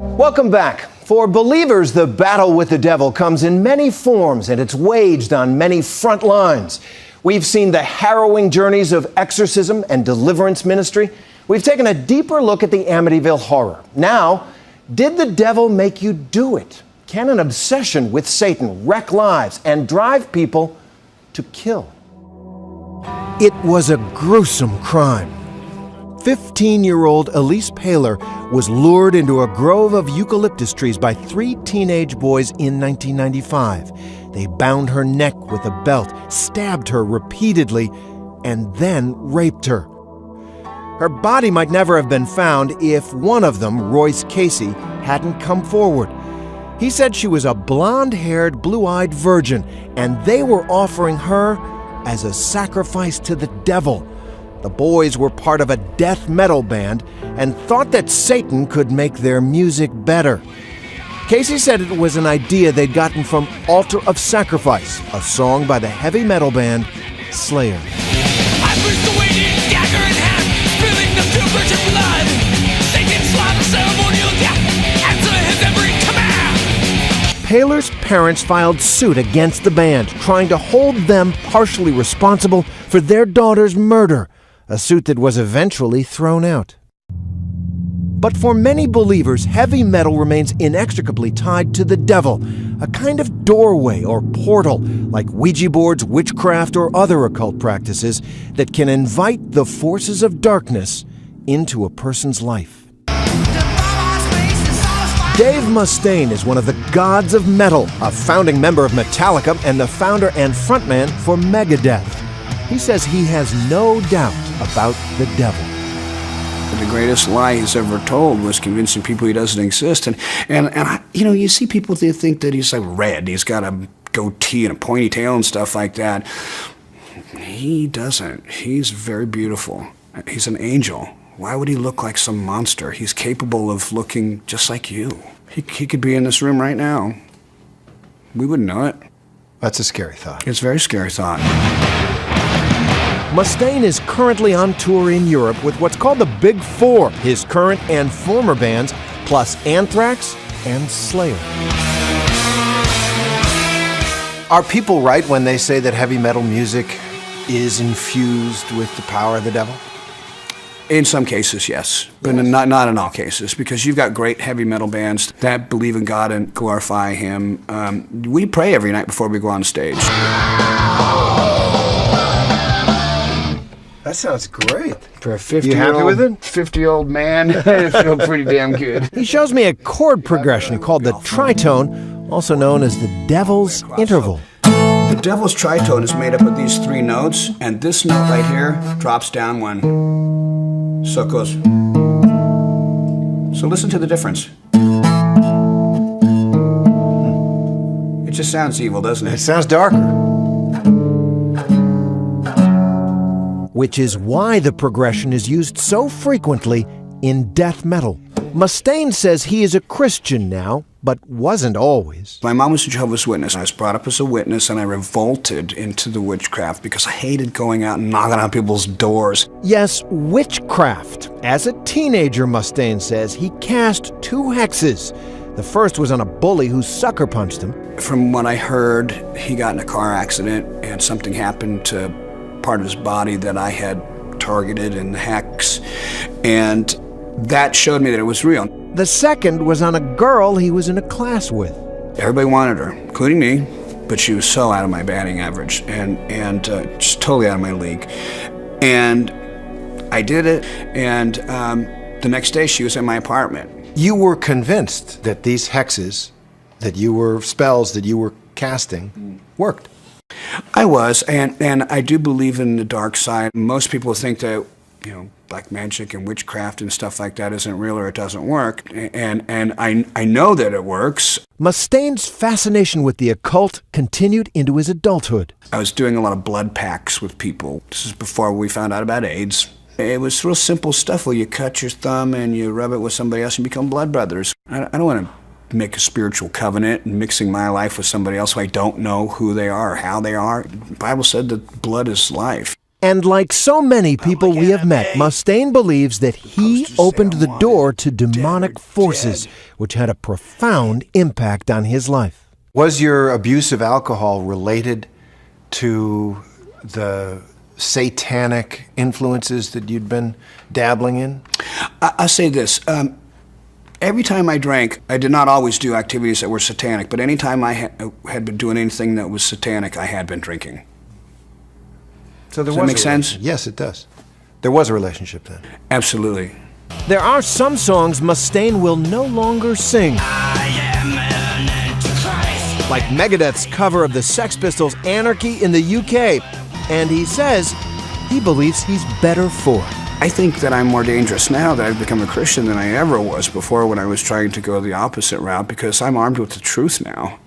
Welcome back. For believers, the battle with the devil comes in many forms and it's waged on many front lines. We've seen the harrowing journeys of exorcism and deliverance ministry. We've taken a deeper look at the Amityville horror. Now, did the devil make you do it? Can an obsession with Satan wreck lives and drive people to kill? It was a gruesome crime. 15-year-old Elise Paler was lured into a grove of eucalyptus trees by 3 teenage boys in 1995. They bound her neck with a belt, stabbed her repeatedly, and then raped her. Her body might never have been found if one of them, Royce Casey, hadn't come forward. He said she was a blonde-haired, blue-eyed virgin, and they were offering her as a sacrifice to the devil. The boys were part of a death metal band and thought that Satan could make their music better. Casey said it was an idea they'd gotten from Altar of Sacrifice, a song by the heavy metal band Slayer. I bruised the waiting dagger in hand, spilling the pure virgin blood. Satan's slaughter ceremonial death, answer his every command. Paler's parents filed suit against the band, trying to hold them partially responsible for their daughter's murder, a suit that was eventually thrown out. But for many believers, heavy metal remains inextricably tied to the devil, a kind of doorway or portal, like Ouija boards, witchcraft, or other occult practices that can invite the forces of darkness into a person's life. Dave Mustaine is one of the gods of metal, a founding member of Metallica and the founder and frontman for Megadeth. He says he has no doubt about the devil. The greatest lie he's ever told was convincing people he doesn't exist. And you see people, they think that he's like red. He's got a goatee and a pointy tail and stuff like that. He doesn't. He's very beautiful. He's an angel. Why would he look like some monster? He's capable of looking just like you. He could be in this room right now. We wouldn't know it. That's a scary thought. It's a very scary thought. Mustaine is currently on tour in Europe with what's called the Big Four, his current and former bands, plus Anthrax and Slayer. Are people right when they say that heavy metal music is infused with the power of the devil? In some cases, yes, but not in all cases, because you've got great heavy metal bands that believe in God and glorify Him. We pray every night before we go on stage. That sounds great. For a 50-year-old, you happy with it? 50-year-old man, I feel pretty damn good. He shows me a chord progression called the tritone, also known as the Devil's Interval. The Devil's Tritone is made up of these 3 notes, and this note right here drops down 1. So it goes. So listen to the difference. It just sounds evil, doesn't it? It sounds darker. Which is why the progression is used so frequently in death metal. Mustaine says he is a Christian now, but wasn't always. My mom was a Jehovah's Witness. I was brought up as a witness, and I revolted into the witchcraft because I hated going out and knocking on people's doors. Yes, witchcraft. As a teenager, Mustaine says, he cast 2 hexes. The first was on a bully who sucker punched him. From what I heard, he got in a car accident, and something happened to part of his body that I had targeted in the hex, and that showed me that it was real. The second was on a girl he was in a class with. Everybody wanted her, including me, but she was so out of my batting average and just totally out of my league. And I did it, and the next day she was in my apartment. You were convinced that these hexes, spells that you were casting, worked. I was, and I do believe in the dark side. Most people think that, black magic and witchcraft and stuff like that isn't real or it doesn't work, and I know that it works. Mustaine's fascination with the occult continued into his adulthood. I was doing a lot of blood pacts with people. This is before we found out about AIDS. It was real simple stuff where you cut your thumb and you rub it with somebody else and become blood brothers. I don't want to make a spiritual covenant and mixing my life with somebody else who I don't know who they are or how they are. The Bible said that blood is life. And like so many people we have met, Mustaine believes that he opened the door to demonic forces, which had a profound impact on his life. Was your abuse of alcohol related to the satanic influences that you'd been dabbling in? I'll say this. Every time I drank, I did not always do activities that were satanic, but any time I had been doing anything that was satanic, I had been drinking. So Does that make sense? Yes, it does. There was a relationship then. Absolutely. There are some songs Mustaine will no longer sing. Like Megadeth's cover of the Sex Pistols' Anarchy in the UK. And he says he believes he's better for it. I think that I'm more dangerous now that I've become a Christian than I ever was before when I was trying to go the opposite route, because I'm armed with the truth now.